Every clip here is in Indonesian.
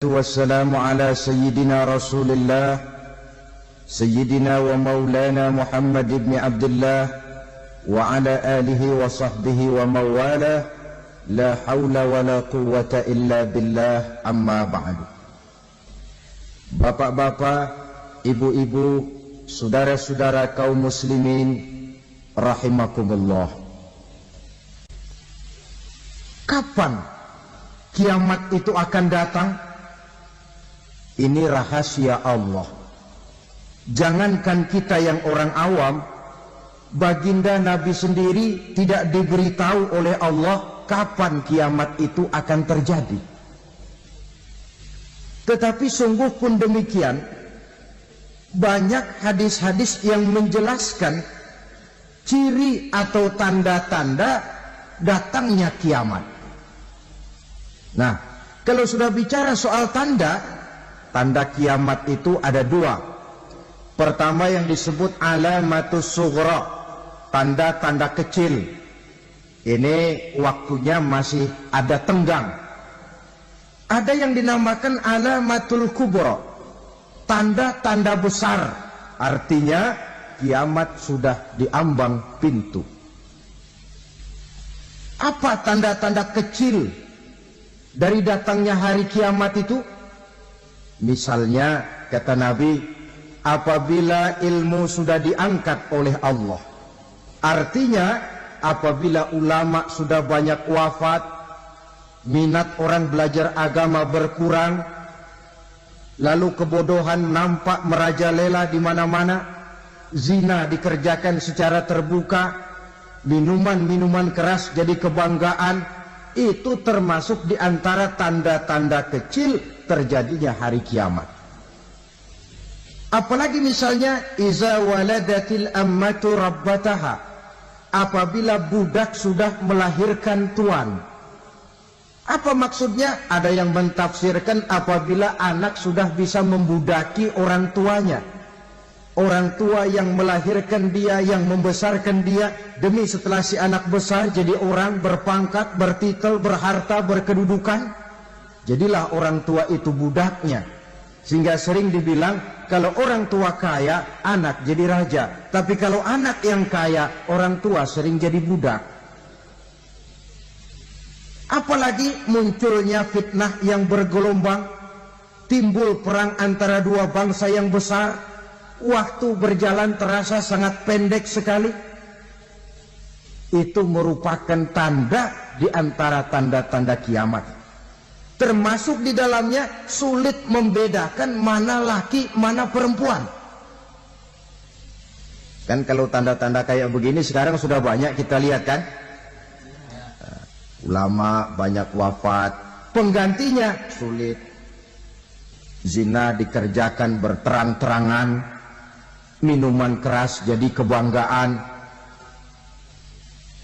والسلام على سيدنا رسول الله سيدنا ومولانا محمد بن عبد الله وعلى آله وصحبه ومن والاه لا حول ولا قوة إلا بالله أما بعد. Bapak-bapak, ibu-ibu, saudara-saudara kaum muslimin rahimakumullah. Kapan kiamat itu akan datang? Ini rahasia Allah. Jangankan kita yang orang awam, baginda Nabi sendiri tidak diberitahu oleh Allah kapan kiamat itu akan terjadi. Tetapi sungguh pun demikian, banyak hadis-hadis yang menjelaskan ciri atau tanda-tanda datangnya kiamat. Nah, kalau sudah bicara soal tanda kiamat itu ada dua. Pertama yang disebut alamatus sughra, tanda-tanda kecil. Ini waktunya masih ada tenggang. Ada yang dinamakan alamatul kubra, tanda-tanda besar. Artinya kiamat sudah diambang pintu. Apa tanda-tanda kecil dari datangnya hari kiamat itu? Misalnya kata Nabi, apabila ilmu sudah diangkat oleh Allah. Artinya apabila ulama sudah banyak wafat, minat orang belajar agama berkurang, lalu kebodohan nampak merajalela di mana-mana, zina dikerjakan secara terbuka, minuman-minuman keras jadi kebanggaan, itu termasuk di antara tanda-tanda kecil terjadinya hari kiamat. Apalagi misalnya iza waladatil ammatu rabbataha, apabila budak sudah melahirkan tuan. Apa maksudnya? Ada yang mentafsirkan apabila anak sudah bisa membudaki orang tuanya. Orang tua yang melahirkan dia, yang membesarkan dia, demi setelah si anak besar jadi orang berpangkat, bertitel, berharta, berkedudukan, jadilah orang tua itu budaknya. Sehingga sering dibilang kalau orang tua kaya, anak jadi raja. Tapi kalau anak yang kaya, orang tua sering jadi budak. Apalagi munculnya fitnah yang bergelombang, timbul perang antara dua bangsa yang besar. Waktu berjalan terasa sangat pendek sekali. Itu merupakan tanda di antara tanda-tanda kiamat. Termasuk di dalamnya sulit membedakan mana laki, mana perempuan. Kan kalau tanda-tanda kayak begini sekarang sudah banyak kita lihat kan. Ulama banyak wafat, penggantinya sulit. Zina dikerjakan berterang-terangan, minuman keras jadi kebanggaan,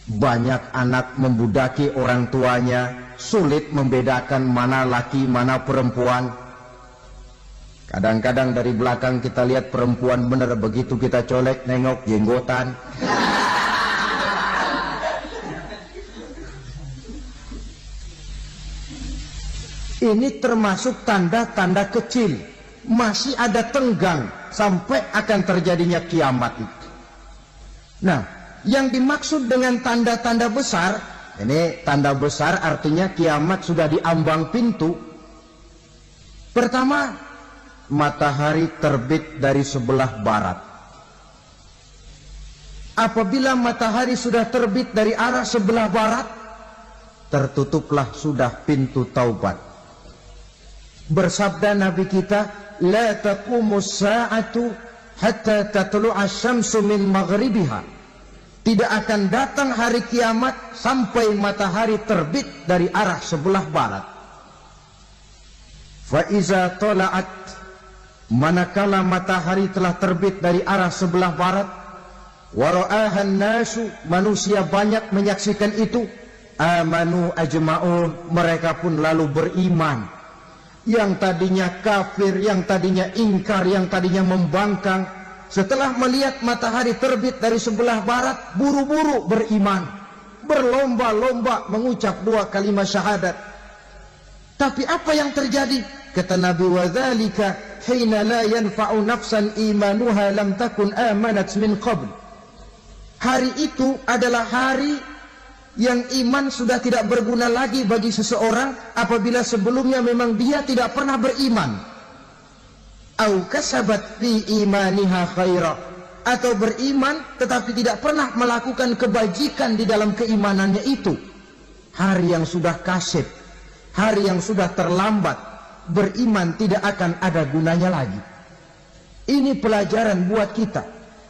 banyak anak membudaki orang tuanya, sulit membedakan mana laki mana perempuan. Kadang-kadang dari belakang kita lihat perempuan bener, begitu kita colek nengok jenggotan. Ini termasuk tanda-tanda kecil, masih ada tenggang sampai akan terjadinya kiamat itu. Nah, yang dimaksud dengan tanda-tanda besar, ini tanda besar artinya kiamat sudah diambang pintu. Pertama, matahari terbit dari sebelah barat. Apabila matahari sudah terbit dari arah sebelah barat, tertutuplah sudah pintu taubat. Bersabda Nabi kita, la taqumus sa'atu hatta tatlu'a syamsu min maghribiha. Tidak akan datang hari kiamat sampai matahari terbit dari arah sebelah barat. Fa iza tala'at, manakala matahari telah terbit dari arah sebelah barat, wa ra'ahan nasu, manusia banyak menyaksikan itu, amanu ajma'un, mereka pun lalu beriman. Yang tadinya kafir, yang tadinya ingkar, yang tadinya membangkang, setelah melihat matahari terbit dari sebelah barat, buru-buru beriman, berlomba-lomba mengucap dua kalimat syahadat. Tapi apa yang terjadi? Kata Nabi, wadzalika hina la yanfa'u nafsan imanuha lam takun amanat min qabl. Hari itu adalah hari yang iman sudah tidak berguna lagi bagi seseorang apabila sebelumnya memang dia tidak pernah beriman. Au kasabat fi imaniha khaira, atau beriman tetapi tidak pernah melakukan kebajikan di dalam keimanannya itu. Hari yang sudah kasib, hari yang sudah terlambat, beriman tidak akan ada gunanya lagi. Ini pelajaran buat kita.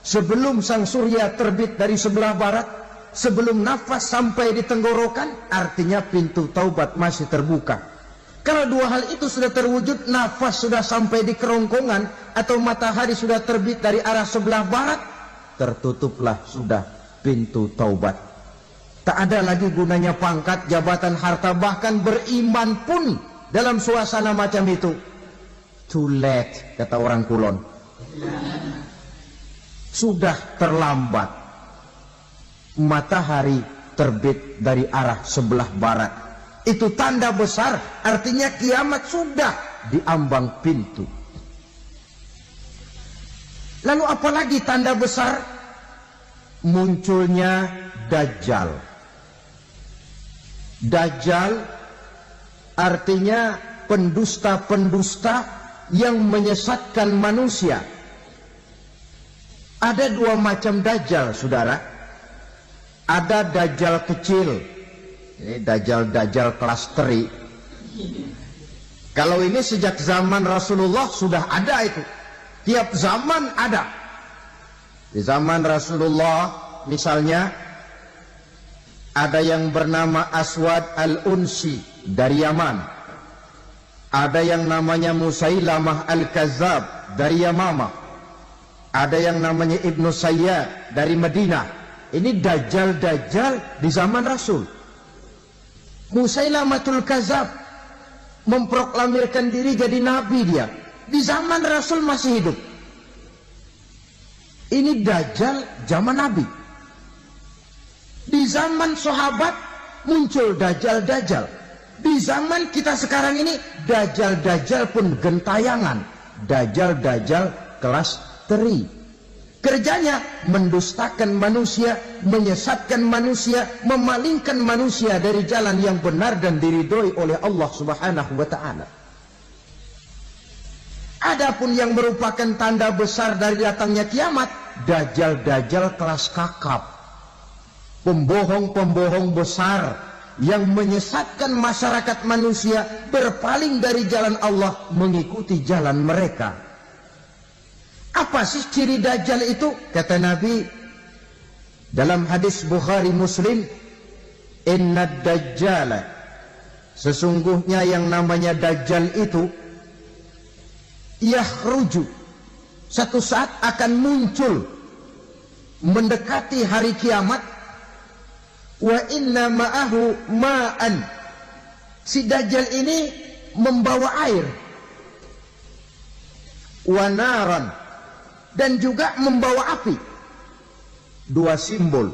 Sebelum sang surya terbit dari sebelah barat, sebelum nafas sampai di tenggorokan, artinya pintu taubat masih terbuka. Kalau dua hal itu sudah terwujud, nafas sudah sampai di kerongkongan atau matahari sudah terbit dari arah sebelah barat, tertutuplah sudah pintu taubat. Tak ada lagi gunanya pangkat, jabatan, harta, bahkan beriman pun dalam suasana macam itu. Too late, kata orang Kulon. Sudah terlambat. Matahari terbit dari arah sebelah barat. Itu tanda besar, artinya kiamat sudah diambang pintu. Lalu apalagi tanda besar? Munculnya Dajjal. Dajjal artinya pendusta-pendusta yang menyesatkan manusia. Ada dua macam Dajjal, saudara. Ada Dajjal kecil, ini Dajjal kelas teri. Kalau ini sejak zaman Rasulullah sudah ada itu. Tiap zaman ada. Di zaman Rasulullah misalnya ada yang bernama Aswad al-Unsi dari Yaman. Ada yang namanya Musailamah al-Kazzab dari Yamamah. Ada yang namanya Ibnu Sayyad dari Madinah. Ini Dajjal-Dajjal di zaman Rasul. Musailamatul Kazzab memproklamirkan diri jadi nabi dia. Di zaman Rasul masih hidup. Ini Dajjal zaman Nabi. Di zaman sahabat muncul Dajjal-Dajjal. Di zaman kita sekarang ini Dajjal-Dajjal pun gentayangan. Dajjal-Dajjal kelas teri. Kerjanya mendustakan manusia, menyesatkan manusia, memalingkan manusia dari jalan yang benar dan diridhoi oleh Allah Subhanahu wa taala. Adapun yang merupakan tanda besar dari datangnya kiamat, Dajjal-Dajjal kelas kakap. Pembohong-pembohong besar yang menyesatkan masyarakat manusia berpaling dari jalan Allah mengikuti jalan mereka. Apa sih ciri Dajjal itu? Kata Nabi dalam hadis Bukhari Muslim, inna Dajjal, sesungguhnya yang namanya Dajjal itu yakhruju, satu saat akan muncul mendekati hari kiamat. Wa inna ma'ahu ma'an, si Dajjal ini membawa air. Wa naran, dan juga membawa api. Dua simbol.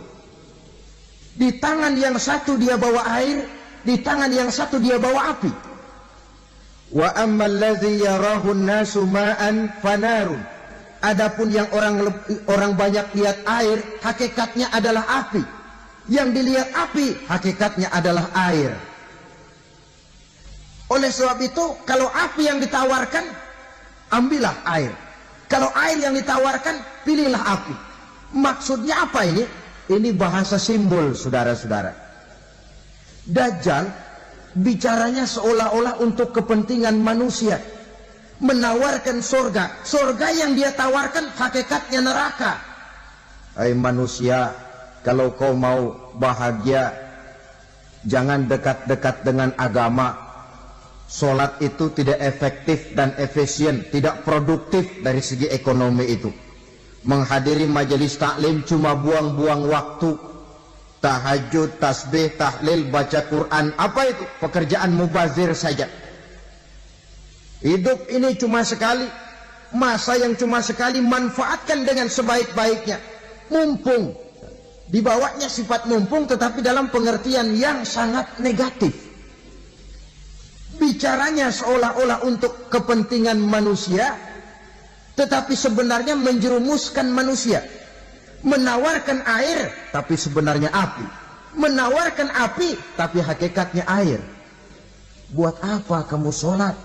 Di tangan yang satu dia bawa air, di tangan yang satu dia bawa api. Wa ammal ladzi yarahu an-nasu ma'an fanarun. Adapun yang orang banyak lihat air, hakikatnya adalah api. Yang dilihat api, hakikatnya adalah air. Oleh sebab itu, kalau api yang ditawarkan, ambillah air. Kalau air yang ditawarkan, pilihlah api. Maksudnya apa ini? Ini bahasa simbol, saudara-saudara. Dajjal bicaranya seolah-olah untuk kepentingan manusia. Menawarkan surga. Surga yang dia tawarkan hakikatnya neraka. Hai manusia, kalau kau mau bahagia, jangan dekat-dekat dengan agama. Solat itu tidak efektif dan efisien, tidak produktif dari segi ekonomi itu. Menghadiri majelis taklim cuma buang-buang waktu. Tahajud, tasbih, tahlil, baca Quran, apa itu? Pekerjaan mubazir saja. Hidup ini cuma sekali. Masa yang cuma sekali, manfaatkan dengan sebaik-baiknya. Mumpung. Dibawanya sifat mumpung tetapi dalam pengertian yang sangat negatif. bicaranya seolah-olah untuk kepentingan manusia, tetapi sebenarnya menjerumuskan manusia. Menawarkan air, tapi sebenarnya api. Menawarkan api, tapi hakikatnya air. Buat apa kamu sholat?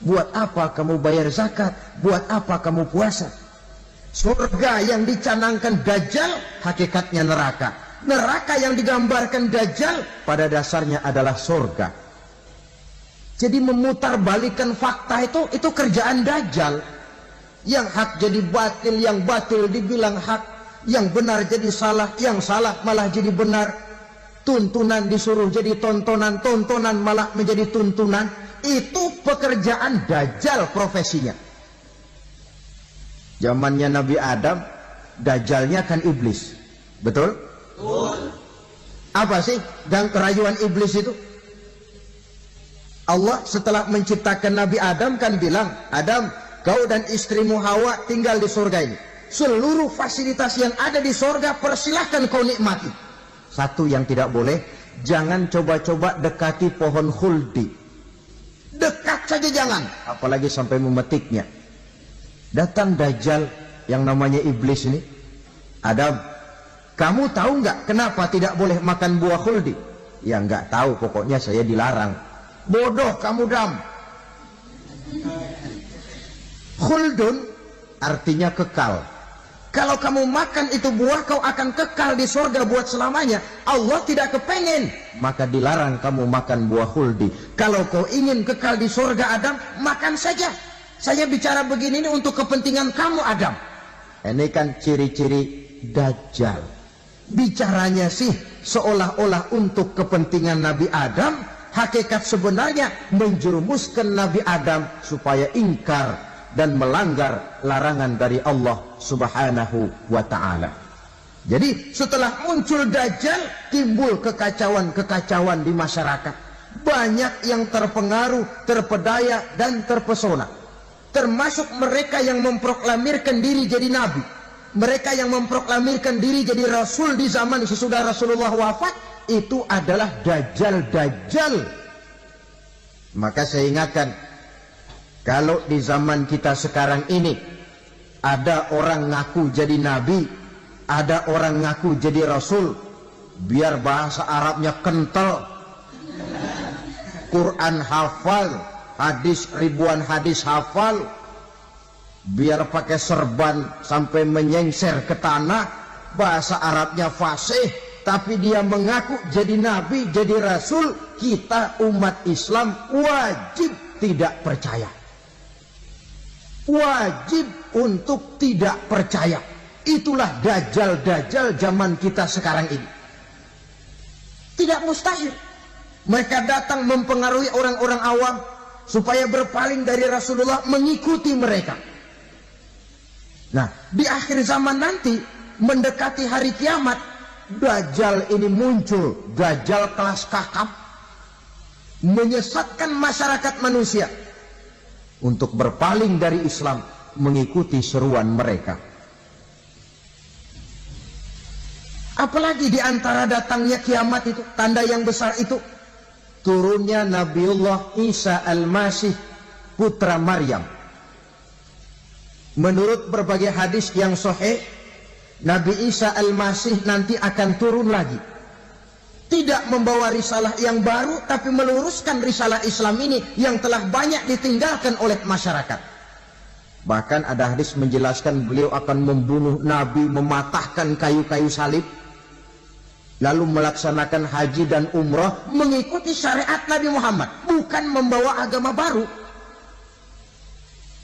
Buat apa kamu bayar zakat? Buat apa kamu puasa? Surga yang dicanangkan Dajjal, hakikatnya neraka. Neraka yang digambarkan Dajjal, pada dasarnya adalah surga. Jadi memutarbalikkan fakta itu kerjaan Dajjal. Yang hak jadi batil, yang batil dibilang hak, yang benar jadi salah, yang salah malah jadi benar. Tuntunan disuruh jadi tontonan, tontonan malah menjadi tuntunan. Itu pekerjaan Dajjal profesinya. Zamannya Nabi Adam, Dajjalnya kan iblis. Betul? Betul. Apa sih dan kerayuan iblis itu? Allah setelah menciptakan Nabi Adam kan bilang, Adam, kau dan istrimu Hawa tinggal di surga ini. Seluruh fasilitas yang ada di surga persilahkan kau nikmati. Satu yang tidak boleh, jangan coba-coba dekati pohon khuldi. Dekat saja jangan, apalagi sampai memetiknya. Datang Dajjal yang namanya iblis ini. Adam, kamu tahu nggak kenapa tidak boleh makan buah khuldi? Ya nggak tahu, pokoknya saya dilarang. Bodoh kamu, Dam. Khuldun artinya kekal. Kalau kamu makan itu buah, kau akan kekal di surga buat selamanya. Allah tidak kepengen, maka dilarang kamu makan buah khuldi. Kalau kau ingin kekal di surga, Adam, makan saja. Saya bicara begini ini untuk kepentingan kamu, Adam. Ini kan ciri-ciri Dajjal. Bicaranya sih seolah-olah untuk kepentingan Nabi Adam. Hakikat sebenarnya menjerumuskan Nabi Adam supaya ingkar dan melanggar larangan dari Allah Subhanahu wa ta'ala. Jadi setelah muncul Dajjal, timbul kekacauan-kekacauan di masyarakat. Banyak yang terpengaruh, terpedaya dan terpesona. Termasuk mereka yang memproklamirkan diri jadi nabi. Mereka yang memproklamirkan diri jadi rasul di zaman sesudah Rasulullah wafat, itu adalah Dajjal-Dajjal. Maka saya ingatkan, kalau di zaman kita sekarang ini ada orang ngaku jadi nabi, ada orang ngaku jadi rasul, biar bahasa Arabnya kental, Quran hafal, hadis ribuan hadis hafal, biar pakai serban sampai menyengser ke tanah, bahasa Arabnya fasih, tapi dia mengaku jadi nabi, jadi rasul, kita umat Islam wajib tidak percaya. Wajib untuk tidak percaya. Itulah Dajjal-Dajjal zaman kita sekarang ini. Tidak mustahil mereka datang mempengaruhi orang-orang awam supaya berpaling dari Rasulullah, mengikuti mereka. Nah, di akhir zaman nanti, mendekati hari kiamat, Dajjal ini muncul. Dajjal kelas kakap, menyesatkan masyarakat manusia untuk berpaling dari Islam, mengikuti seruan mereka. Apalagi di antara datangnya kiamat itu, tanda yang besar itu, turunnya Nabiullah Isa Al-Masih, putra Maryam. Menurut berbagai hadis yang sahih, Nabi Isa Al-Masih nanti akan turun lagi. Tidak membawa risalah yang baru, tapi meluruskan risalah Islam ini yang telah banyak ditinggalkan oleh masyarakat. Bahkan ada hadis menjelaskan beliau akan membunuh Nabi, mematahkan kayu-kayu salib, lalu melaksanakan haji dan umrah mengikuti syariat Nabi Muhammad, bukan membawa agama baru.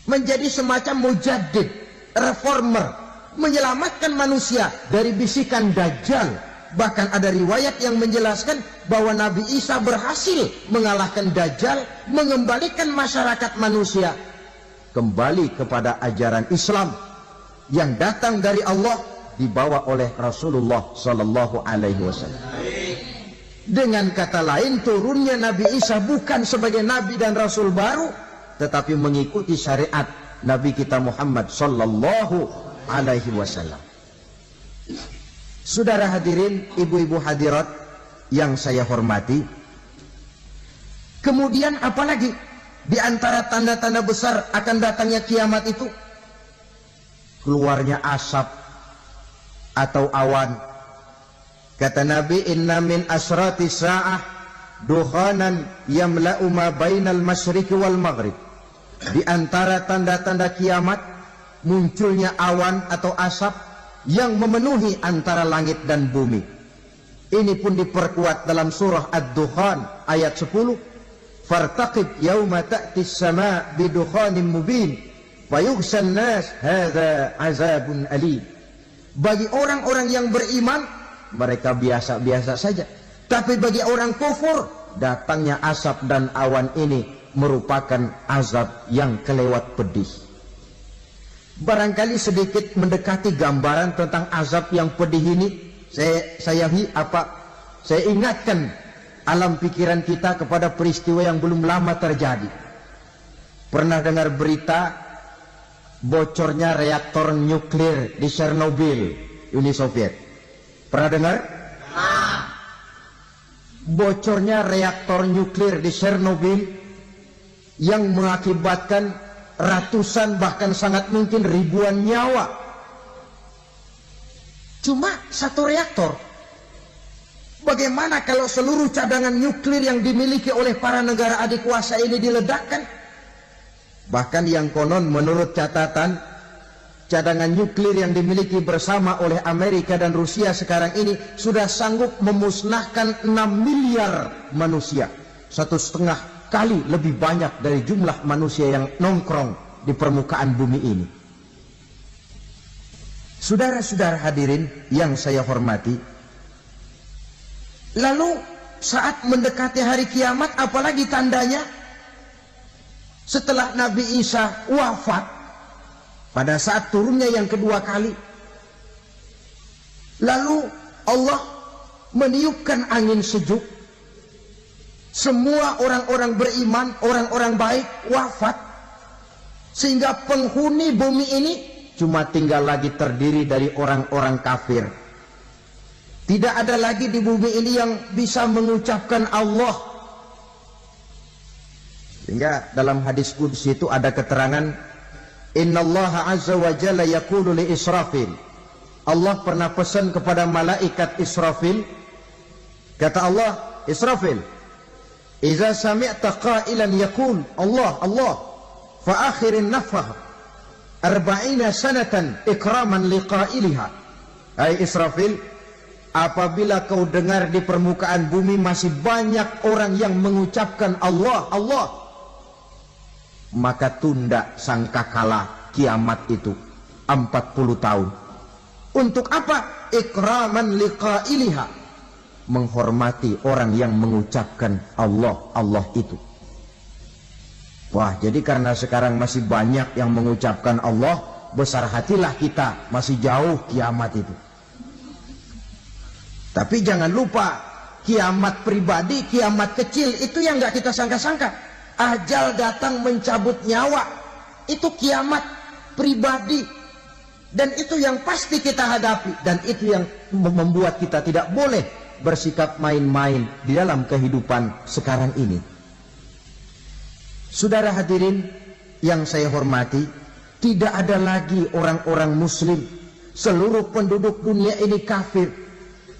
Menjadi semacam mujaddid, reformer, menyelamatkan manusia dari bisikan Dajjal. Bahkan ada riwayat yang menjelaskan bahwa Nabi Isa berhasil mengalahkan Dajjal, mengembalikan masyarakat manusia kembali kepada ajaran Islam yang datang dari Allah, dibawa oleh Rasulullah Sallallahu Alaihi Wasallam. Dengan kata lain, turunnya Nabi Isa bukan sebagai Nabi dan Rasul baru, tetapi mengikuti syariat Nabi kita Muhammad Sallallahu Alaihi Wasallam. Saudara hadirin, ibu-ibu hadirat yang saya hormati, kemudian apalagi Di antara tanda-tanda besar akan datangnya kiamat itu keluarnya asap atau awan. Kata Nabi, inna min asrati sa'ah duhanan yamla'u ma bainal masyriqi wal maghrib. Di antara tanda-tanda kiamat munculnya awan atau asap yang memenuhi antara langit dan bumi. Ini pun diperkuat dalam surah Ad-Dukhan ayat 10. Fartaqib yawma ta'tis sama' bidukhanin mubin fayughshan nas hadza azabun alim. Bagi orang-orang yang beriman mereka biasa-biasa saja, tapi bagi orang kufur datangnya asap dan awan ini merupakan azab yang kelewat pedih. Barangkali sedikit mendekati gambaran tentang azab yang pedih ini, saya ingatkan alam pikiran kita kepada peristiwa yang belum lama terjadi. Pernah dengar berita bocornya reaktor nuklir di Chernobyl, Uni Soviet? Pernah dengar? Bocornya reaktor nuklir di Chernobyl yang mengakibatkan ratusan bahkan sangat mungkin ribuan nyawa. Cuma satu reaktor. Bagaimana kalau seluruh cadangan nuklir yang dimiliki oleh para negara adik kuasa ini diledakkan? Bahkan yang konon menurut catatan, cadangan nuklir yang dimiliki bersama oleh Amerika dan Rusia sekarang ini sudah sanggup memusnahkan 6 miliar manusia. 1,5 kali lebih banyak dari jumlah manusia yang nongkrong di permukaan bumi ini. Saudara-saudara hadirin yang saya hormati, lalu saat mendekati hari kiamat, apalagi tandanya? Setelah Nabi Isa wafat, pada saat turunnya yang kedua kali, lalu Allah meniupkan angin sejuk. Semua orang-orang beriman, orang-orang baik wafat, sehingga penghuni bumi ini cuma tinggal lagi terdiri dari orang-orang kafir. Tidak ada lagi di bumi ini yang bisa mengucapkan Allah. Sehingga dalam hadis qudsi itu ada keterangan, innallaha azza wa jalla yaqulu li Israfil. Allah pernah pesan kepada malaikat Israfil, kata Allah, Israfil, idza sami'ta qailan yaqul Allah Allah fa akhirin nafah 40 sanatan ikraman liqailiha. Hai Israfil, apabila kau dengar di permukaan bumi masih banyak orang yang mengucapkan Allah Allah, maka tunda sangkakala kiamat itu 40 tahun. Untuk apa? Ikraman liqailiha, menghormati orang yang mengucapkan Allah Allah itu. Wah, jadi karena sekarang masih banyak yang mengucapkan Allah, besar hatilah kita, masih jauh kiamat itu. Tapi jangan lupa, kiamat pribadi, kiamat kecil itu yang nggak kita sangka-sangka. Ajal datang mencabut nyawa, itu kiamat pribadi, dan itu yang pasti kita hadapi, dan itu yang membuat kita tidak boleh bersikap main-main di dalam kehidupan sekarang ini. Saudara hadirin yang saya hormati, tidak ada lagi orang-orang muslim, seluruh penduduk dunia ini kafir.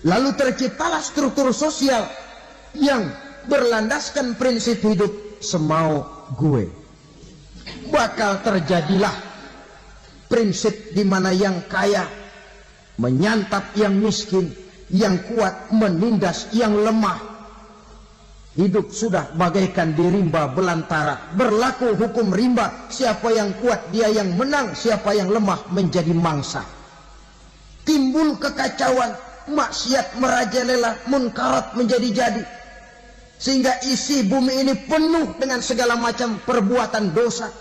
Lalu terciptalah struktur sosial yang berlandaskan prinsip hidup semau gue. Bakal terjadilah prinsip di mana yang kaya menyantap yang miskin, yang kuat menindas yang lemah. Hidup sudah bagaikan di rimba belantara, berlaku hukum rimba, siapa yang kuat dia yang menang, siapa yang lemah menjadi mangsa. Timbul kekacauan, maksiat merajalela, munkarat menjadi-jadi, sehingga isi bumi ini penuh dengan segala macam perbuatan dosa.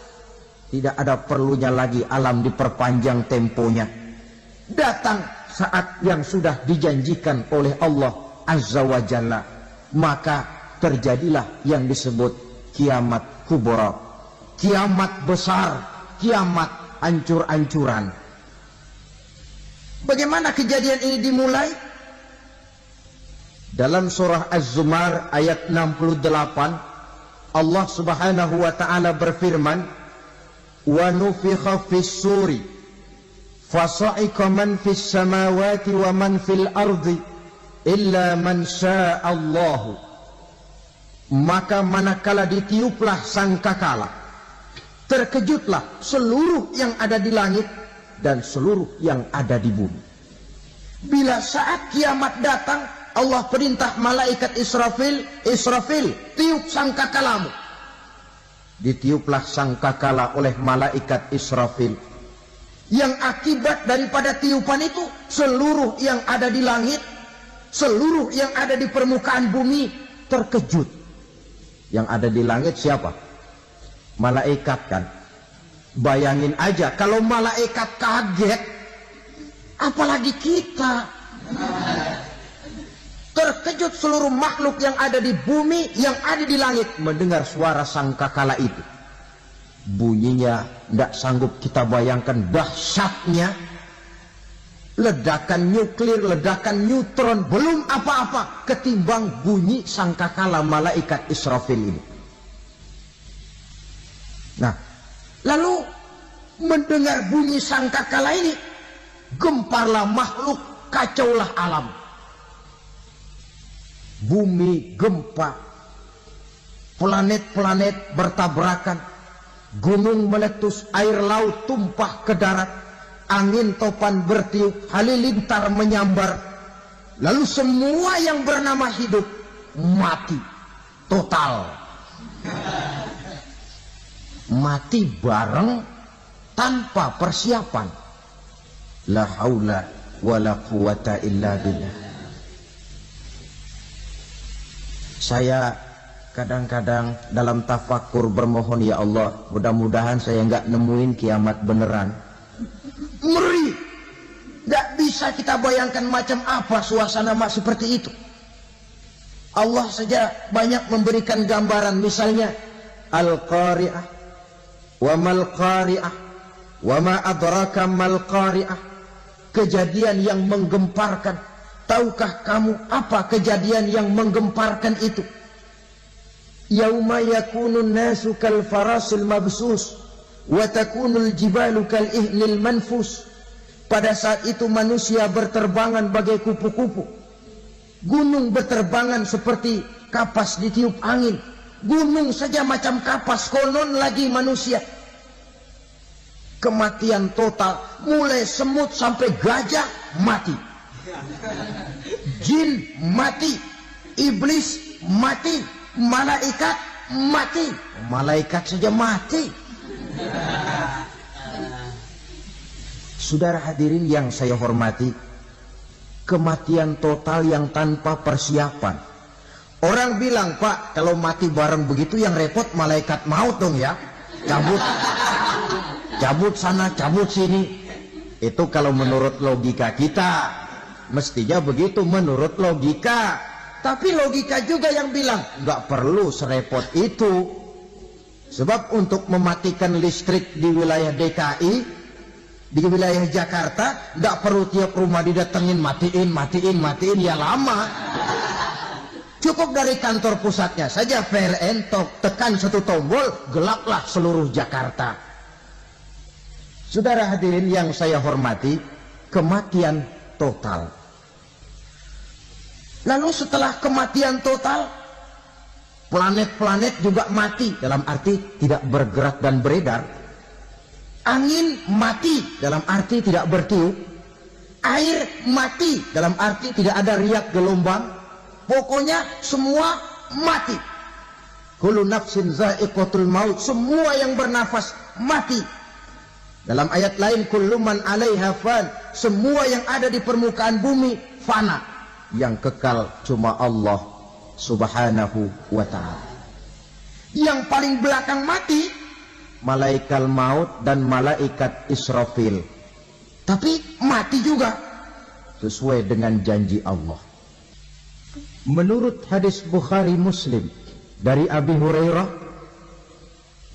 Tidak ada perlunya lagi alam diperpanjang temponya. Datang saat yang sudah dijanjikan oleh Allah Azza wa Jalla, maka terjadilah yang disebut kiamat kubra, kiamat besar, kiamat ancur-ancuran. Bagaimana kejadian ini dimulai? Dalam surah Az-Zumar ayat 68, Allah Subhanahu wa ta'ala berfirman, wa nufikha fis suri fasa'iqa man fis samawati wa man fil ardi illa man syaa Allah. Maka manakala ditiuplah sangkakala, terkejutlah seluruh yang ada di langit dan seluruh yang ada di bumi. Bila saat kiamat datang, Allah perintah malaikat Israfil, Israfil, tiup sangkakalamu. Ditiuplah sangkakala oleh malaikat Israfil. Yang akibat daripada tiupan itu, seluruh yang ada di langit, seluruh yang ada di permukaan bumi terkejut. Yang ada di langit siapa? Malaikat kan. Bayangin aja kalau malaikat kaget, apalagi kita. Terkejut seluruh makhluk yang ada di bumi, yang ada di langit mendengar suara sangkakala itu. Bunyinya tidak sanggup kita bayangkan dahsyatnya. Ledakan nuklir, ledakan neutron, belum apa-apa ketimbang bunyi sangkakala malaikat Israfil ini. Nah, lalu mendengar bunyi sangkakala ini, gemparlah makhluk, kacaulah alam. Bumi gempa, planet-planet bertabrakan, gunung meletus, air laut tumpah ke darat, angin topan bertiup, halilintar menyambar. Lalu semua yang bernama hidup mati total. Mati bareng tanpa persiapan. La haula wala quwata illa billah. Saya kadang-kadang dalam tafakur bermohon, ya Allah, mudah-mudahan saya nggak nemuin kiamat beneran. Ngeri, nggak bisa kita bayangkan macam apa suasana seperti itu. Allah saja banyak memberikan gambaran, misalnya Al-Qari'ah, wa mal Qari'ah, wa ma adraka mal Qari'ah. Kejadian yang menggemparkan. Tahukah kamu apa kejadian yang menggemparkan itu? Yauma yakunun nasu kal farasil mabsus wa takunul jibalu kal ihnil manfus. Pada saat itu manusia berterbangan bagai kupu-kupu. Gunung berterbangan seperti kapas ditiup angin. Gunung saja macam kapas, konon lagi manusia. Kematian total, mulai semut sampai gajah mati. Jin mati, iblis mati, malaikat mati. Malaikat saja mati. Saudara hadirin yang saya hormati, kematian total yang tanpa persiapan. Orang bilang, Pak, kalau mati bareng begitu yang repot malaikat maut dong ya. Cabut sana, cabut sini. Itu kalau menurut logika kita. Mestinya begitu menurut logika. Tapi logika juga yang bilang nggak perlu serepot itu. Sebab untuk mematikan listrik di wilayah DKI, di wilayah Jakarta, nggak perlu tiap rumah didatengin matiin ya lama. Cukup dari kantor pusatnya saja PLN, tekan satu tombol, gelaplah seluruh Jakarta. Saudara hadirin yang saya hormati, kematian total. Lalu setelah kematian total, planet-planet juga mati, dalam arti tidak bergerak dan beredar. Angin mati, dalam arti tidak bertiup. Air mati, dalam arti tidak ada riak gelombang. Pokoknya semua mati. Kullu nafsin za'iqatul maut, semua yang bernafas mati. Dalam ayat lain, kullu man 'alaiha fan, semua yang ada di permukaan bumi fana. Yang kekal cuma Allah Subhanahu wa ta'ala. Yang paling belakang mati malaikat maut dan malaikat Israfil. Tapi mati juga sesuai dengan janji Allah. Menurut hadis Bukhari Muslim dari Abi Hurairah,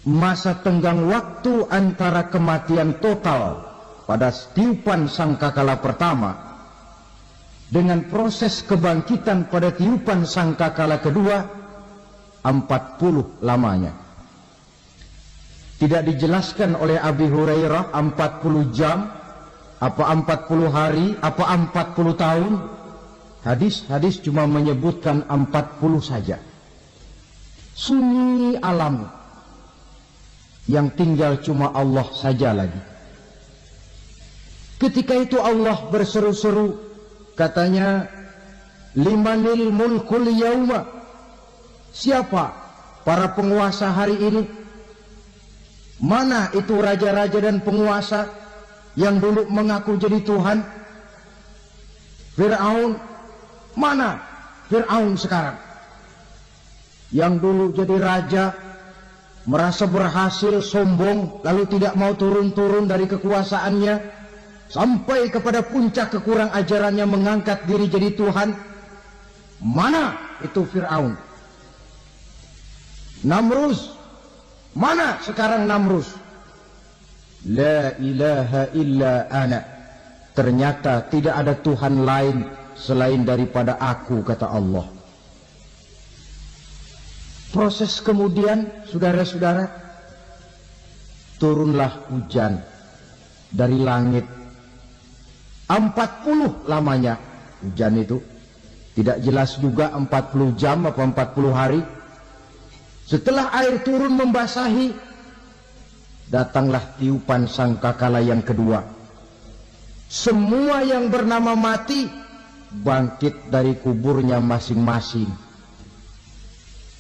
masa tenggang waktu antara kematian total pada tiupan sangkakala pertama dengan proses kebangkitan pada tiupan sangkakala kedua 40 lamanya. Tidak dijelaskan oleh Abi Hurairah 40 jam, apa 40 hari, apa 40 tahun. Hadis-hadis cuma menyebutkan 40 saja. Sunyi alam, yang tinggal cuma Allah saja lagi. Ketika itu Allah berseru-seru, katanya, limanil mulkul yauma, siapa para penguasa hari ini? Mana itu raja-raja dan penguasa yang dulu mengaku jadi Tuhan? Fir'aun, mana Fir'aun sekarang? Yang dulu jadi raja, merasa berhasil, sombong, lalu tidak mau turun-turun dari kekuasaannya, sampai kepada puncak kekurang ajarannya mengangkat diri jadi Tuhan. Mana itu Fir'aun? Namrus, mana sekarang Namrus? La ilaha illa ana, ternyata tidak ada Tuhan lain selain daripada aku, kata Allah. Proses kemudian, saudara-saudara, turunlah hujan dari langit. 40 lamanya hujan itu. Tidak jelas juga 40 jam atau 40 hari. Setelah air turun membasahi, datanglah tiupan sangkakala yang kedua. Semua yang bernama mati bangkit dari kuburnya masing-masing.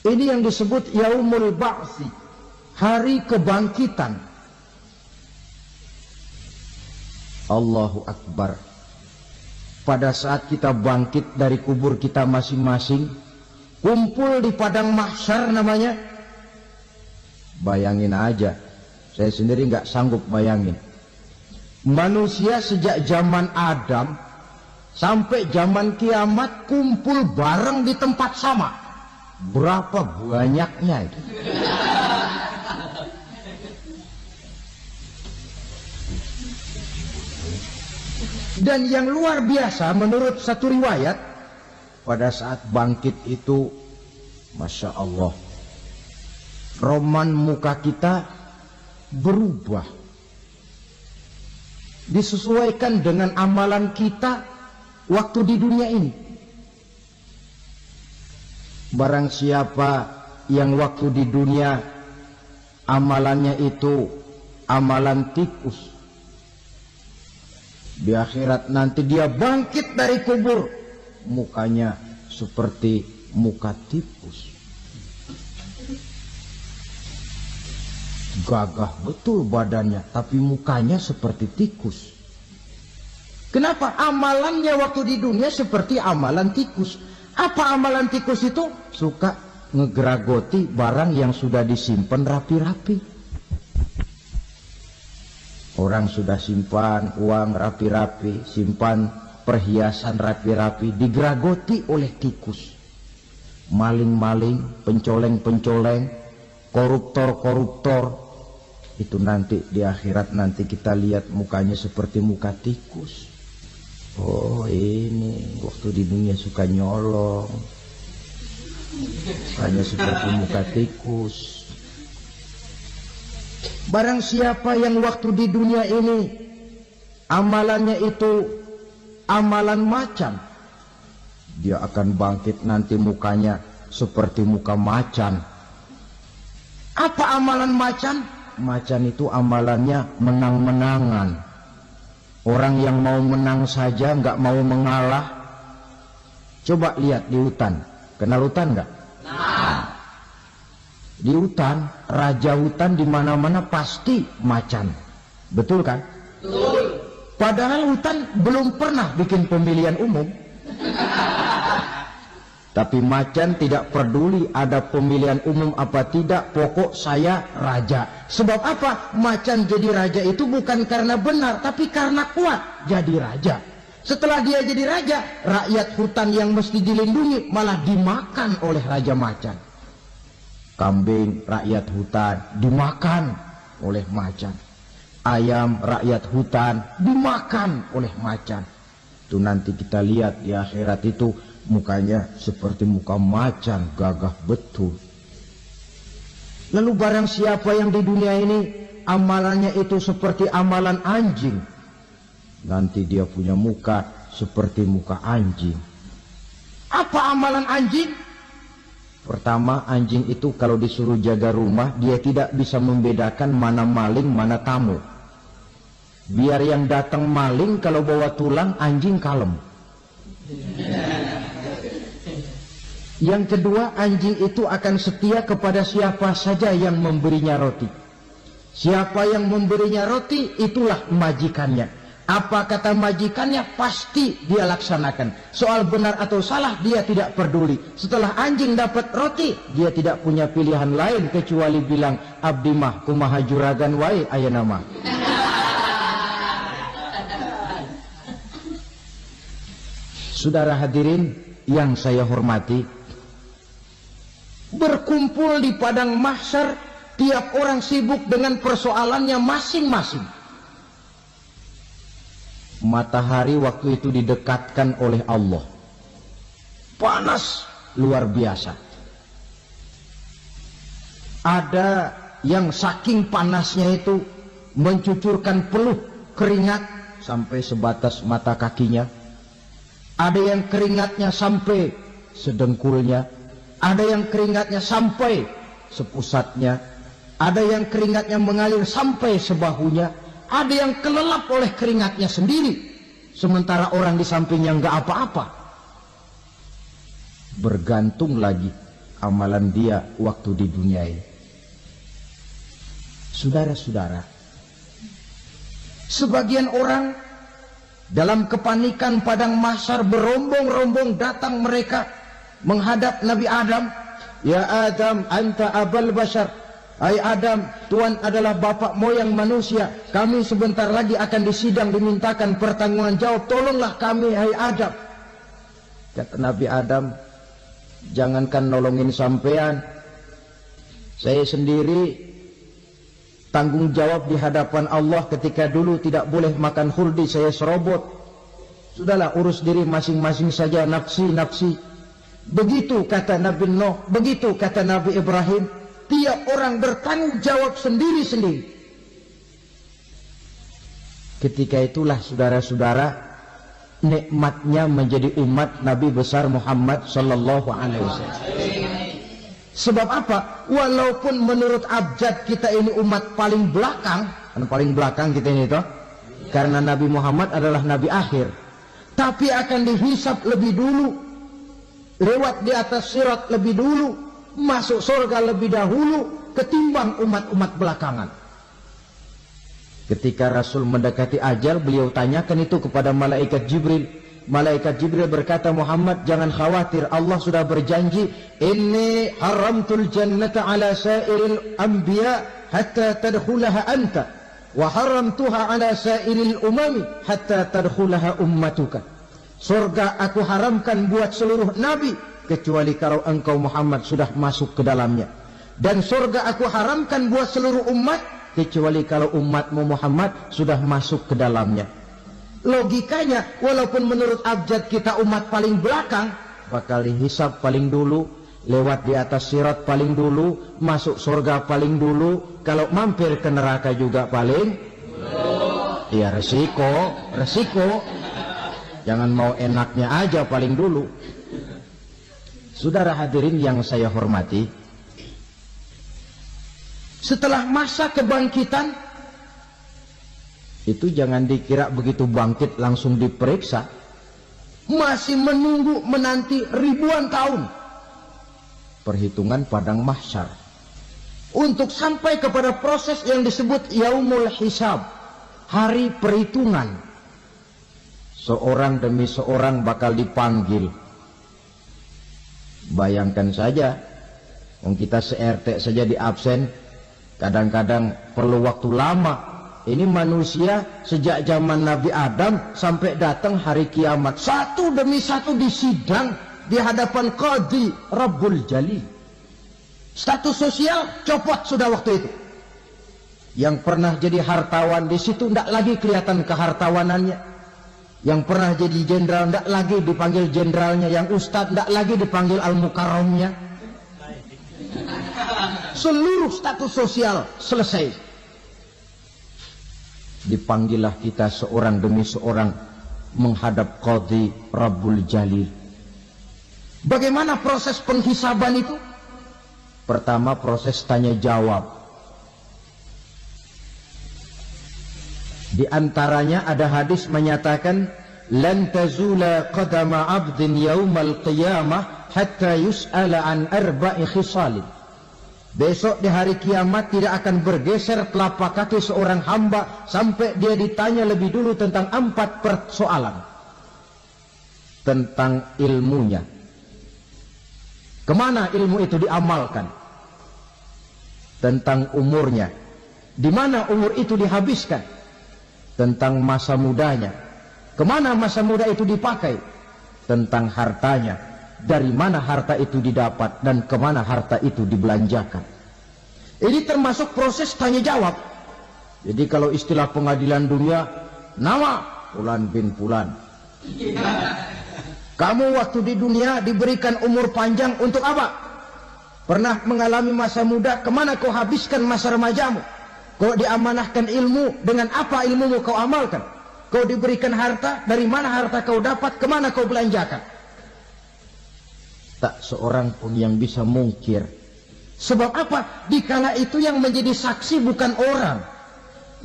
Ini yang disebut Yaumul Ba'si, hari kebangkitan. Allahu Akbar. Pada saat kita bangkit dari kubur kita masing-masing, kumpul di padang mahsyar namanya. Bayangin aja, saya sendiri nggak sanggup bayangin. Manusia sejak zaman Adam sampai zaman kiamat kumpul bareng di tempat sama. Berapa banyaknya itu? Dan yang luar biasa menurut satu riwayat, pada saat bangkit itu, Masya Allah, roman muka kita berubah, disesuaikan dengan amalan kita waktu di dunia ini. Barang siapa yang waktu di dunia amalannya itu amalan tikus, di akhirat nanti dia bangkit dari kubur, mukanya seperti muka tikus. Gagah betul badannya, tapi mukanya seperti tikus. Kenapa? Amalannya waktu di dunia seperti amalan tikus. Apa amalan tikus itu? Suka ngegeragoti barang yang sudah disimpan rapi-rapi. Orang sudah simpan uang rapi-rapi, simpan perhiasan rapi-rapi, digeragoti oleh tikus. Maling-maling, pencoleng-pencoleng, koruptor-koruptor, itu nanti di akhirat nanti kita lihat mukanya seperti muka tikus. Oh, ini waktu di dunia suka nyolong, hanya seperti muka tikus. Barang siapa yang waktu di dunia ini amalannya itu amalan macan, dia akan bangkit nanti mukanya seperti muka macan. Apa amalan macan? Macan itu amalannya menang-menangan. Orang yang mau menang saja nggak mau mengalah. Coba lihat di hutan. Kenal hutan nggak? Nah. Di hutan, raja hutan di mana-mana pasti macan. Betul kan? Betul. Padahal hutan belum pernah bikin pemilihan umum. Tapi macan tidak peduli ada pemilihan umum apa tidak, pokok saya raja. Sebab apa? Macan jadi raja itu bukan karena benar, tapi karena kuat jadi raja. Setelah dia jadi raja, rakyat hutan yang mesti dilindungi malah dimakan oleh raja macan. Kambing rakyat hutan dimakan oleh macan. Ayam rakyat hutan dimakan oleh macan. Itu nanti kita lihat di akhirat itu mukanya seperti muka macan, gagah betul. Lalu barang siapa yang di dunia ini amalannya itu seperti amalan anjing, nanti dia punya muka seperti muka anjing. Apa amalan anjing? Pertama, anjing itu kalau disuruh jaga rumah, dia tidak bisa membedakan mana maling, mana tamu. Biar yang datang maling, kalau bawa tulang, anjing kalem. Yang kedua, anjing itu akan setia kepada siapa saja yang memberinya roti. Siapa yang memberinya roti, itulah majikannya. Apa kata majikannya, pasti dia laksanakan. Soal benar atau salah, dia tidak peduli. Setelah anjing dapat roti, dia tidak punya pilihan lain kecuali bilang, abdi mah kumaha juragan wae ayeuna mah. Saudara hadirin yang saya hormati, berkumpul di padang mahsyar, tiap orang sibuk dengan persoalannya masing-masing. Matahari waktu itu didekatkan oleh Allah, panas luar biasa. Ada yang saking panasnya itu mencucurkan peluh keringat sampai sebatas mata kakinya. Ada yang keringatnya sampai sedengkulnya, ada yang keringatnya sampai sepusatnya, ada yang keringatnya mengalir sampai sebahunya, ada yang kelelap oleh keringatnya sendiri, sementara orang di sampingnya nggak apa-apa. Bergantung lagi amalan dia waktu di dunia ini. Saudara-saudara, sebagian orang dalam kepanikan padang mahsyar berombong-rombong datang mereka menghadap Nabi Adam. Ya Adam, anta abal bashar. Hai Adam, Tuhan adalah bapak moyang manusia. Kami sebentar lagi akan disidang, dimintakan pertanggungan jawab. Tolonglah kami, hai Adam. Kata Nabi Adam, jangankan nolongin sampean, saya sendiri tanggung jawab di hadapan Allah ketika dulu tidak boleh makan khuldi, saya serobot. Sudahlah, urus diri masing-masing saja, nafsi-nafsi. Begitu kata Nabi Nuh, begitu kata Nabi Ibrahim. Tiap orang bertanggung jawab sendiri-sendiri. Ketika itulah saudara-saudara, nikmatnya menjadi umat Nabi besar Muhammad sallallahu alaihi wasallam. Sebab apa? Walaupun menurut abjad kita ini umat paling belakang, kan paling belakang kita ini toh, karena Nabi Muhammad adalah Nabi akhir, tapi akan dihisab lebih dulu, lewat di atas sirat lebih dulu, masuk surga lebih dahulu ketimbang umat-umat belakangan. Ketika Rasul mendekati ajal, beliau tanyakan itu kepada malaikat Jibril. Malaikat Jibril berkata, Muhammad jangan khawatir, Allah sudah berjanji, inni haramtul jannata ala sairil anbiya hatta tadkhulaha anta wa haramtuha ala sairil umami hatta tadkhulaha ummatuka. Surga aku haramkan buat seluruh nabi kecuali kalau engkau Muhammad sudah masuk ke dalamnya, dan surga aku haramkan buat seluruh umat kecuali kalau umatmu Muhammad sudah masuk ke dalamnya. Logikanya, walaupun menurut abjad kita umat paling belakang, bakal dihisab paling dulu, lewat di atas sirat paling dulu, masuk surga paling dulu, kalau mampir ke neraka juga paling dulu. Ya resiko, jangan mau enaknya aja paling dulu. Saudara hadirin yang saya hormati, setelah masa kebangkitan itu jangan dikira begitu bangkit langsung diperiksa, masih menunggu menanti ribuan tahun perhitungan padang mahsyar untuk sampai kepada proses yang disebut yaumul hisab, hari perhitungan. Seorang demi seorang bakal dipanggil. Bayangkan saja, kita se-RT saja di absen, kadang-kadang perlu waktu lama. Ini manusia sejak zaman Nabi Adam sampai datang hari kiamat, satu demi satu disidang di hadapan Qadhi Rabbul Jali. Status sosial copot sudah waktu itu. Yang pernah jadi hartawan di situ tidak lagi kelihatan kehartawanannya. Yang pernah jadi jenderal tidak lagi dipanggil jenderalnya. Yang ustadz tidak lagi dipanggil al-mukarramnya. seluruh status sosial selesai. Dipanggillah kita seorang demi seorang menghadap Qadhi Rabbul Jalil. Bagaimana proses penghisaban itu? Pertama, proses tanya jawab. Di antaranya ada hadis menyatakan lan tazula qadama 'abdin yaumal qiyamah hatta yus'ala an arba'i khisalin. Besok di hari kiamat tidak akan bergeser telapak kaki seorang hamba sampai dia ditanya lebih dulu tentang 4 persoalan. Tentang ilmunya. Kemana ilmu itu diamalkan? Tentang umurnya. Di mana umur itu dihabiskan? Tentang masa mudanya. Kemana masa muda itu dipakai? Tentang hartanya. Dari mana harta itu didapat dan kemana harta itu dibelanjakan. Ini termasuk proses tanya jawab. Jadi kalau istilah pengadilan dunia, nama Fulan bin Fulan. Kamu waktu di dunia diberikan umur panjang untuk apa? Pernah mengalami masa muda, kemana kau habiskan masa remajamu? Kau diamanahkan ilmu, dengan apa ilmumu kau amalkan? Kau diberikan harta, dari mana harta kau dapat, kemana kau belanjakan? Tak seorang pun yang bisa mungkir. Sebab apa? Dikala itu yang menjadi saksi bukan orang.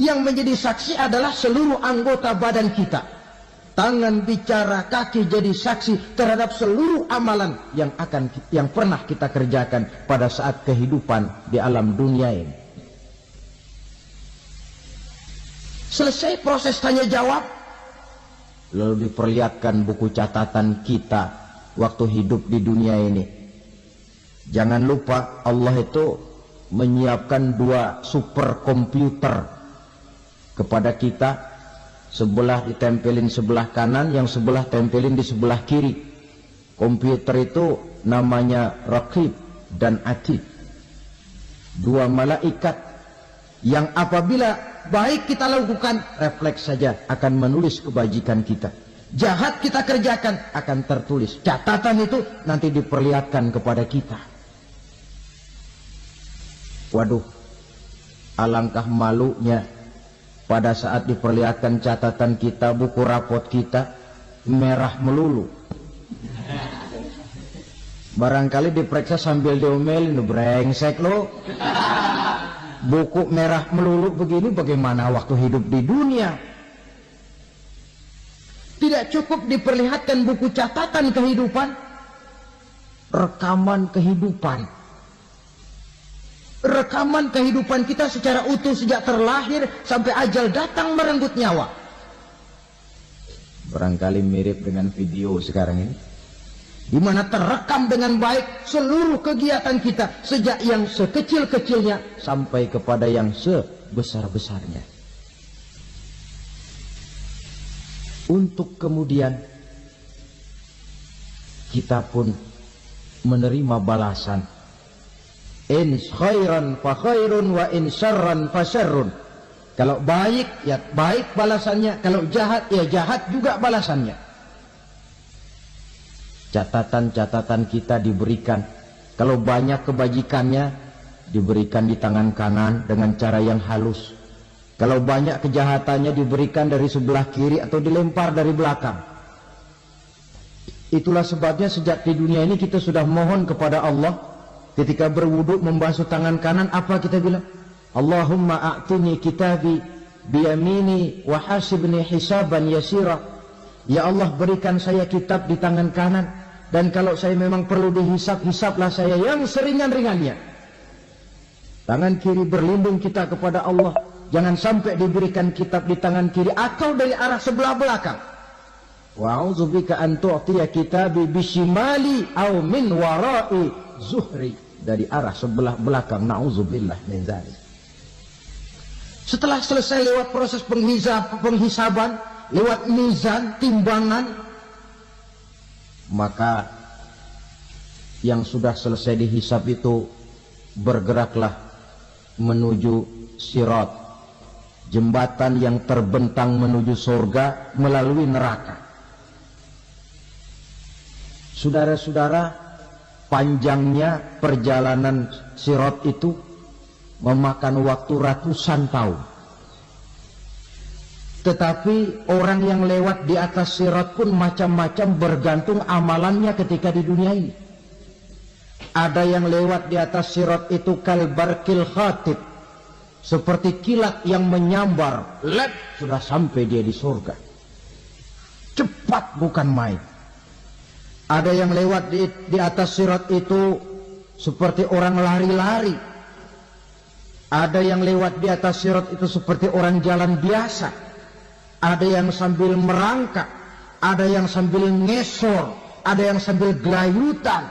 Yang menjadi saksi adalah seluruh anggota badan kita. Tangan bicara, kaki jadi saksi terhadap seluruh amalan yang pernah kita kerjakan pada saat kehidupan di alam dunia ini. Selesai proses tanya jawab, lalu diperlihatkan buku catatan kita waktu hidup di dunia ini. Jangan lupa Allah itu menyiapkan 2 superkomputer kepada kita. Sebelah ditempelin sebelah kanan, yang sebelah tempelin di sebelah kiri. Komputer itu namanya Raqib dan Atid. 2 malaikat yang apabila baik kita lakukan, refleks saja akan menulis kebajikan kita. Jahat kita kerjakan akan tertulis. Catatan itu nanti diperlihatkan kepada kita. Waduh, alangkah malunya pada saat diperlihatkan catatan kita, buku rapot kita merah melulu. Barangkali diperiksa sambil diomelin, brengsek lo. Buku merah melulu begini, bagaimana waktu hidup di dunia? Tidak cukup diperlihatkan buku catatan kehidupan, rekaman kehidupan. Rekaman kehidupan kita secara utuh sejak terlahir sampai ajal datang merenggut nyawa. Barangkali mirip dengan video sekarang ini, di mana terekam dengan baik seluruh kegiatan kita sejak yang sekecil-kecilnya sampai kepada yang sebesar-besarnya. Untuk kemudian kita pun menerima balasan. In khairan fa khairun wa in syarran fa syarrun. Kalau baik ya baik balasannya, kalau jahat ya jahat juga balasannya. Catatan-catatan kita diberikan. Kalau banyak kebajikannya diberikan di tangan kanan dengan cara yang halus. Kalau banyak kejahatannya diberikan dari sebelah kiri atau dilempar dari belakang. Itulah sebabnya sejak di dunia ini kita sudah mohon kepada Allah. Ketika berwudu membasuh tangan kanan, apa kita bilang? Allahumma a'tini kitabi biyamini wa hasibni hisaban yasira. Ya Allah, berikan saya kitab di tangan kanan, dan kalau saya memang perlu dihisab, hisablah saya yang seringan-ringannya. Tangan kiri berlindung kita kepada Allah. Jangan sampai diberikan kitab di tangan kiri atau dari arah sebelah belakang. Wa'udzubika an tu'tiya kitabi bishimali aw min wara'i zuhri. Dari arah sebelah belakang. Na'udzubillah min dzalik. Setelah selesai lewat proses penghisaban, lewat mizan, timbangan, maka yang sudah selesai dihisab itu bergeraklah menuju sirat, jembatan yang terbentang menuju surga melalui neraka. Saudara-saudara, panjangnya perjalanan Sirat itu memakan waktu ratusan tahun. Tetapi orang yang lewat di atas Sirat pun macam-macam, bergantung amalannya ketika di dunia ini. Ada yang lewat di atas Sirat itu kalbarkil khatib, seperti kilat yang menyambar, lep, sudah sampai dia di surga. Cepat bukan main. Ada yang lewat di atas Sirat itu seperti orang lari-lari. Ada yang lewat di atas Sirat itu seperti orang jalan biasa. Ada yang sambil merangkak, ada yang sambil ngesor, ada yang sambil gelayutan,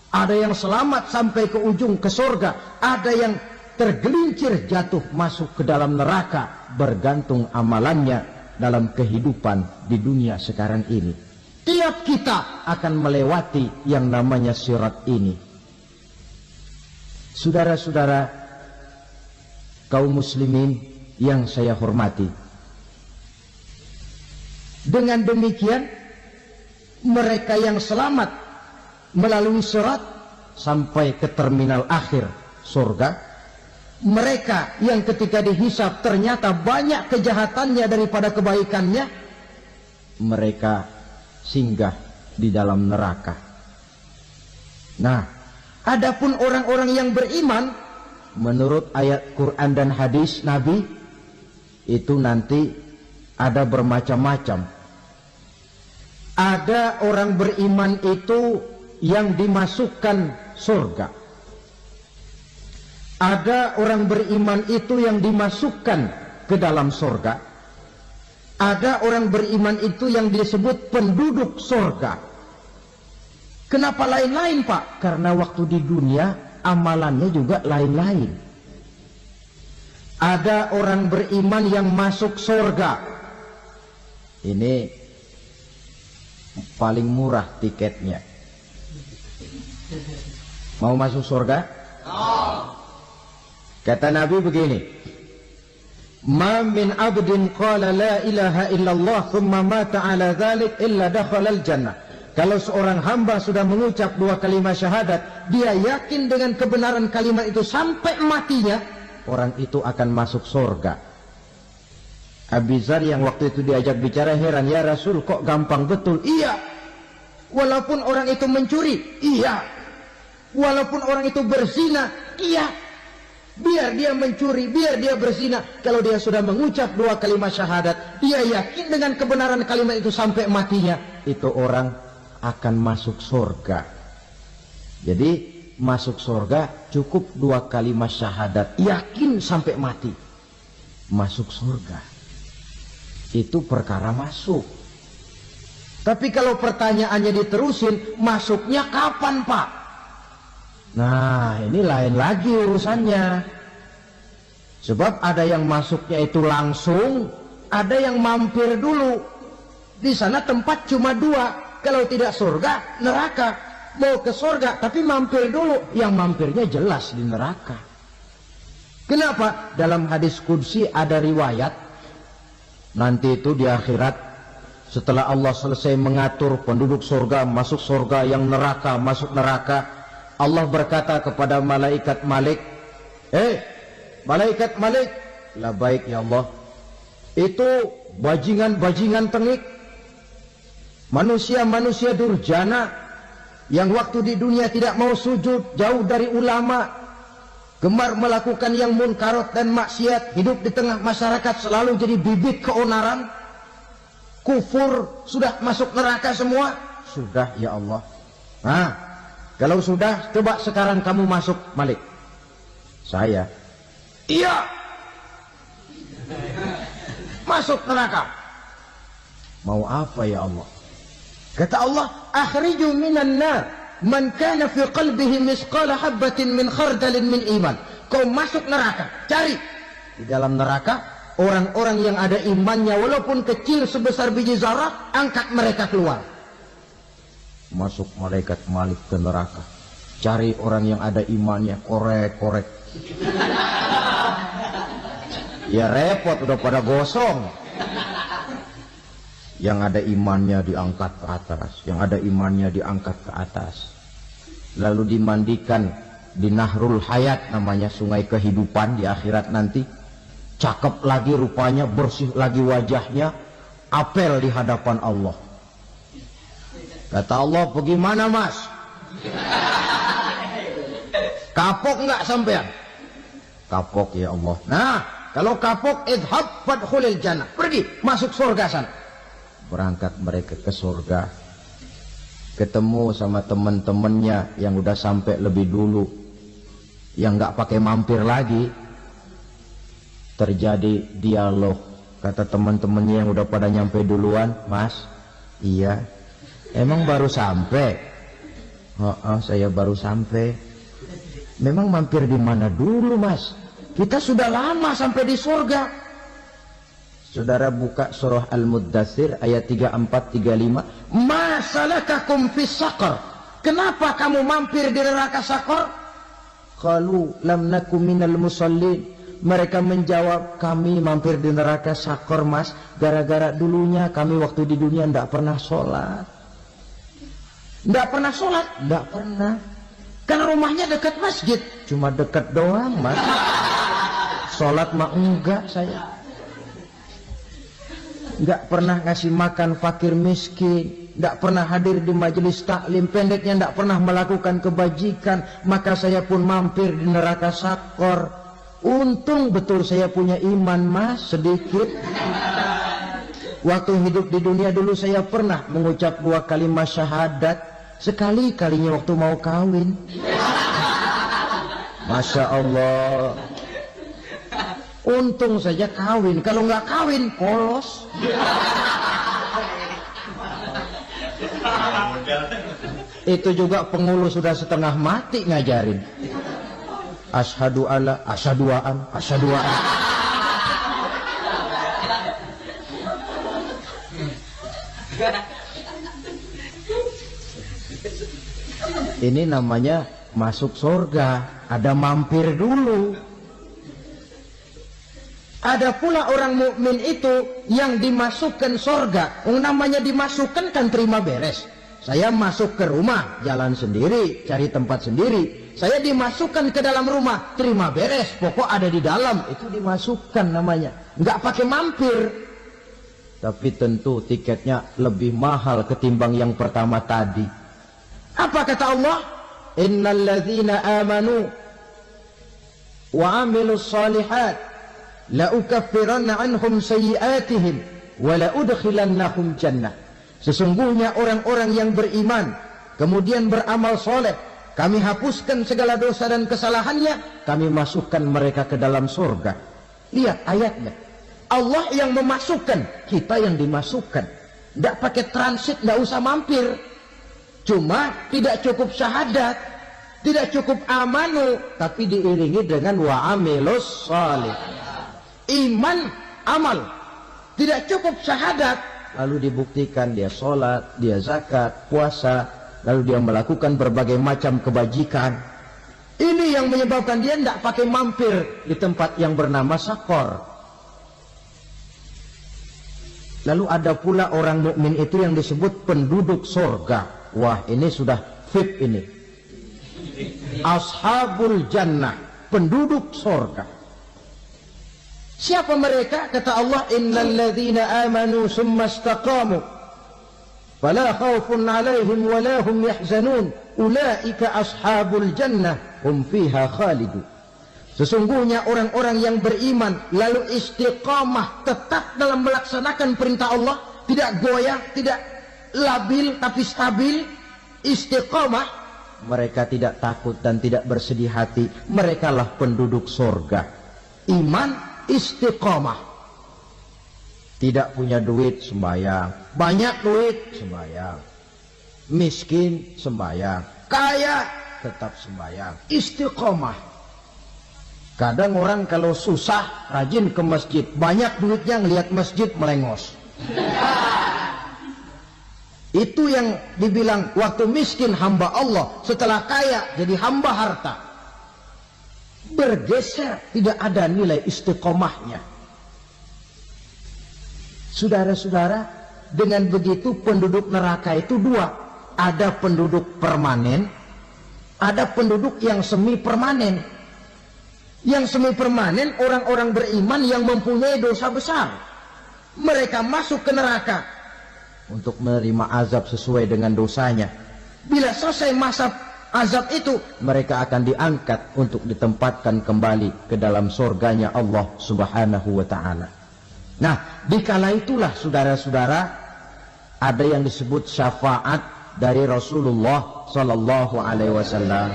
ada yang selamat sampai ke ujung ke surga, ada yang tergelincir jatuh masuk ke dalam neraka, bergantung amalannya dalam kehidupan di dunia sekarang ini. Tiap kita akan melewati yang namanya Sirat ini. Saudara-saudara kaum muslimin yang saya hormati, dengan demikian mereka yang selamat melalui Sirat sampai ke terminal akhir surga, mereka yang ketika dihisab ternyata banyak kejahatannya daripada kebaikannya, mereka singgah di dalam neraka. Nah, adapun orang-orang yang beriman menurut ayat Quran dan hadis Nabi itu nanti ada bermacam-macam. Ada orang beriman itu yang dimasukkan surga. Ada orang beriman itu yang dimasukkan ke dalam surga. Ada orang beriman itu yang disebut penduduk surga. Kenapa lain-lain, Pak? Karena waktu di dunia amalannya juga lain-lain. Ada orang beriman yang masuk surga. Ini paling murah tiketnya. Mau masuk surga? Kata Nabi begini, ma min abdin qala la ilaha illallah thumma mata ala dhalik illa dakhala al-jannah. Kalau seorang hamba sudah mengucap dua kalimat syahadat, dia yakin dengan kebenaran kalimat itu sampai matinya, orang itu akan masuk surga. Abi Dzar yang waktu itu diajak bicara heran, ya Rasul kok gampang betul? Iya. Walaupun orang itu mencuri, iya. Walaupun orang itu berzina, iya. Biar dia mencuri, biar dia berzina, kalau dia sudah mengucap dua kalimat syahadat, dia yakin dengan kebenaran kalimat itu sampai matinya, itu orang akan masuk surga. Jadi masuk surga cukup dua kalimat syahadat, yakin sampai mati, masuk surga. Itu perkara masuk. Tapi kalau pertanyaannya diterusin, masuknya kapan, Pak? Nah, ini lain lagi urusannya. Sebab ada yang masuknya itu langsung, ada yang mampir dulu. Di sana tempat cuma dua, kalau tidak surga, neraka. Mau ke surga, tapi mampir dulu. Yang mampirnya jelas di neraka. Kenapa? Dalam hadis qudsi ada riwayat, nanti itu di akhirat, setelah Allah selesai mengatur penduduk surga masuk surga, yang neraka masuk neraka, Allah berkata kepada malaikat Malik, malaikat Malik, la baik ya Allah, itu bajingan-bajingan tengik, manusia-manusia durjana yang waktu di dunia tidak mau sujud, jauh dari ulama, gemar melakukan yang munkarat dan maksiat, hidup di tengah masyarakat selalu jadi bibit keonaran, kufur, sudah masuk neraka semua. Sudah ya Allah. Nah, kalau sudah, coba sekarang kamu masuk, Malik. Saya, iya, masuk neraka. Mau apa ya Allah? Kata Allah, akhriju minan nar man kana fi qalbihi misqala habatin min khardalin min iman. Kau masuk neraka, cari di dalam neraka orang-orang yang ada imannya walaupun kecil sebesar biji zarah, angkat mereka keluar. Masuk malaikat Malik ke neraka, cari orang yang ada imannya, korek-korek. Ya repot, udah pada gosong. Yang ada imannya diangkat ke atas, yang ada imannya diangkat ke atas. lalu dimandikan di Nahrul Hayat, namanya sungai kehidupan di akhirat nanti. Cakep lagi rupanya, bersih lagi wajahnya, apel di hadapan Allah. Kata Allah, bagaimana mas? Kapok nggak sampean? Kapok ya Allah. Nah, kalau kapok, idhab fadkhulil jannah, pergi masuk surga sana. Berangkat mereka ke surga, ketemu sama teman-temannya yang udah sampai lebih dulu, yang nggak pakai mampir lagi. Terjadi dialog. Kata teman-temannya yang udah pada nyampe duluan, mas, iya, emang baru sampai? Oh, saya baru sampai. Memang mampir di mana dulu mas? Kita sudah lama sampai di surga. Saudara buka surah Al-Muddatsir ayat 34-35. Ma salakakum fis saqar? Kenapa kamu mampir di neraka Saqar? Qalu lam nakum minal musallin. Mereka menjawab, kami mampir di neraka Saqar mas, gara-gara dulunya kami waktu di dunia tidak pernah sholat. Tidak pernah sholat? Tidak pernah. Karena rumahnya dekat masjid. Cuma dekat doang mas. Sholat mah enggak saya. Enggak pernah ngasih makan fakir miskin. Tidak pernah hadir di majelis taklim. Pendeknya tidak pernah melakukan kebajikan. Maka saya pun mampir di neraka Saqar. Untung betul saya punya iman mas, sedikit. Waktu hidup di dunia dulu saya pernah mengucap 2 kalimat syahadat. Sekali-kalinya waktu mau kawin. Masya Allah. Untung saja kawin. Kalau nggak kawin, polos. Itu juga pengurus sudah setengah mati ngajarin. Asyhadu alla, asyaduaan, asyaduaan. Ini namanya masuk surga. Ada mampir dulu. Ada pula orang mukmin itu yang dimasukkan surga. Namanya dimasukkan kan terima beres. Saya masuk ke rumah, jalan sendiri, cari tempat sendiri. Saya dimasukkan ke dalam rumah, terima beres, pokok ada di dalam, itu dimasukkan namanya. Nggak pakai mampir. Tapi tentu tiketnya lebih mahal ketimbang yang pertama tadi. Apa kata Allah? Innal ladzina amanu wa amilus shalihat la ukaffiranna anhum sayyi'atihim wa la udkhilannahum jannah. Sesungguhnya orang-orang yang beriman kemudian beramal soleh, kami hapuskan segala dosa dan kesalahannya, kami masukkan mereka ke dalam surga. Lihat ayatnya. Allah yang memasukkan, kita yang dimasukkan. Tidak pakai transit, tidak usah mampir. Cuma tidak cukup syahadat, tidak cukup amanu, tapi diiringi dengan wa'amilus salih. Iman, amal. Tidak cukup syahadat, lalu dibuktikan dia sholat, dia zakat, puasa, lalu dia melakukan berbagai macam kebajikan. Ini yang menyebabkan dia tidak pakai mampir di tempat yang bernama Saqar. Lalu ada pula orang mukmin itu yang disebut penduduk surga. Wah, ini sudah VIP ini. Ashabul jannah, penduduk surga. Siapa mereka? Kata Allah, innal ladzina amanu summa istaqamu fala khaufun 'alaihim wa la hum yahzanun ulaika ashabul jannah hum fiha khalidun. Sesungguhnya orang-orang yang beriman lalu istiqamah, tetap dalam melaksanakan perintah Allah, tidak goyah, tidak labil tapi stabil, istiqamah, mereka tidak takut dan tidak bersedih hati. Merekalah penduduk surga. Iman, istiqamah. Tidak punya duit, sembahyang. Banyak duit, sembahyang. Miskin, sembahyang. Kaya, tetap sembahyang. Istiqamah. Kadang orang kalau susah rajin ke masjid, banyak duitnya ngelihat masjid melengos. Itu yang dibilang waktu miskin hamba Allah, setelah kaya jadi hamba harta. Bergeser, tidak ada nilai istiqomahnya. Saudara-saudara, dengan begitu penduduk neraka itu dua. Ada penduduk permanen, Ada penduduk yang semi permanen. Yang semi permanen orang-orang beriman yang mempunyai dosa besar. Mereka masuk ke neraka untuk menerima azab sesuai dengan dosanya. Bila selesai masa azab itu, mereka akan diangkat untuk ditempatkan kembali ke dalam surganya Allah Subhanahu wa ta'ala. Nah, dikala itulah saudara-saudara, ada yang disebut syafaat dari Rasulullah Sallallahu Alaihi Wasallam.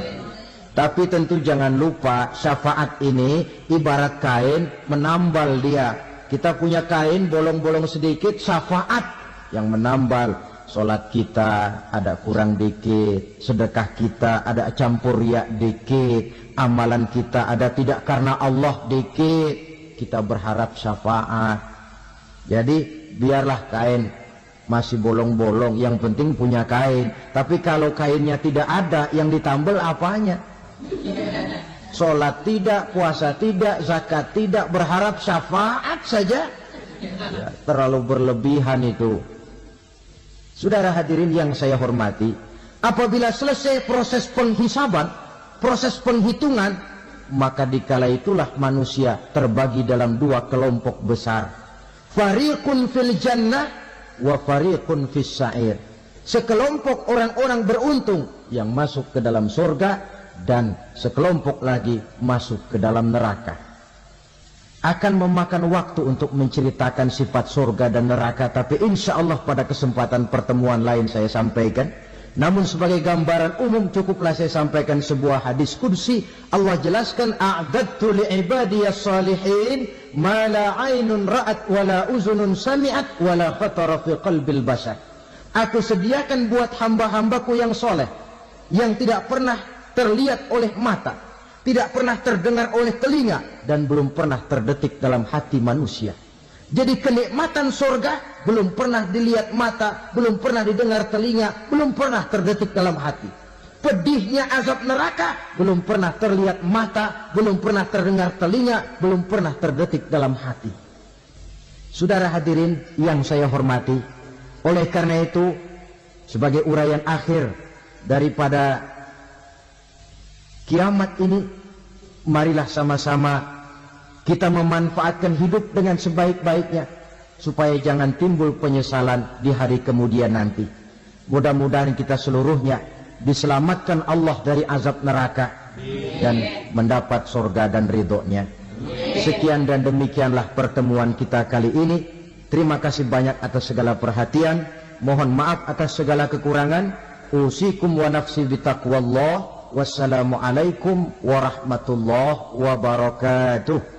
Tapi tentu jangan lupa, syafaat ini ibarat kain menambal dia. Kita punya kain bolong-bolong sedikit, syafaat yang menambal. Sholat kita ada kurang dikit, sedekah kita ada campur riak dikit, amalan kita ada tidak karena Allah dikit, kita berharap syafaat. Jadi biarlah kain masih bolong-bolong, yang penting punya kain. Tapi kalau kainnya tidak ada, yang ditambal apanya? Sholat tidak, puasa tidak, zakat tidak, berharap syafaat saja, ya, terlalu berlebihan itu. Saudara hadirin yang saya hormati, apabila selesai proses penghisaban, proses penghitungan, maka dikala itulah manusia terbagi dalam dua kelompok besar. Fariqun fil jannah wa fariqun fis sa'ir. Sekelompok orang-orang beruntung yang masuk ke dalam surga, dan sekelompok lagi masuk ke dalam neraka. Akan memakan waktu untuk menceritakan sifat surga dan neraka, tapi insya Allah pada kesempatan pertemuan lain saya sampaikan. Namun sebagai gambaran umum cukuplah saya sampaikan sebuah hadis qudsi. Allah jelaskan, a'dadtu li'ibadiyas salihin ma la aynun ra'at wa la uzunun sami'at wa la khatara fi qalbil bashar. Aku sediakan buat hamba-hambaku yang soleh, yang tidak pernah terlihat oleh mata, tidak pernah terdengar oleh telinga, dan belum pernah terdetik dalam hati manusia. Jadi kenikmatan surga belum pernah dilihat mata, belum pernah didengar telinga, belum pernah terdetik dalam hati. Pedihnya azab neraka belum pernah terlihat mata, belum pernah terdengar telinga, belum pernah terdetik dalam hati. Saudara hadirin yang saya hormati, oleh karena itu sebagai uraian akhir daripada kiamat ini, marilah sama-sama kita memanfaatkan hidup dengan sebaik-baiknya, supaya jangan timbul penyesalan di hari kemudian nanti. Mudah-mudahan kita seluruhnya diselamatkan Allah dari azab neraka dan mendapat surga dan ridhonya. Sekian dan demikianlah pertemuan kita kali ini. Terima kasih banyak atas segala perhatian. Mohon maaf atas segala kekurangan. Usikum wa nafsi bitaqwallah. Wassalamualaikum warahmatullahi wabarakatuh.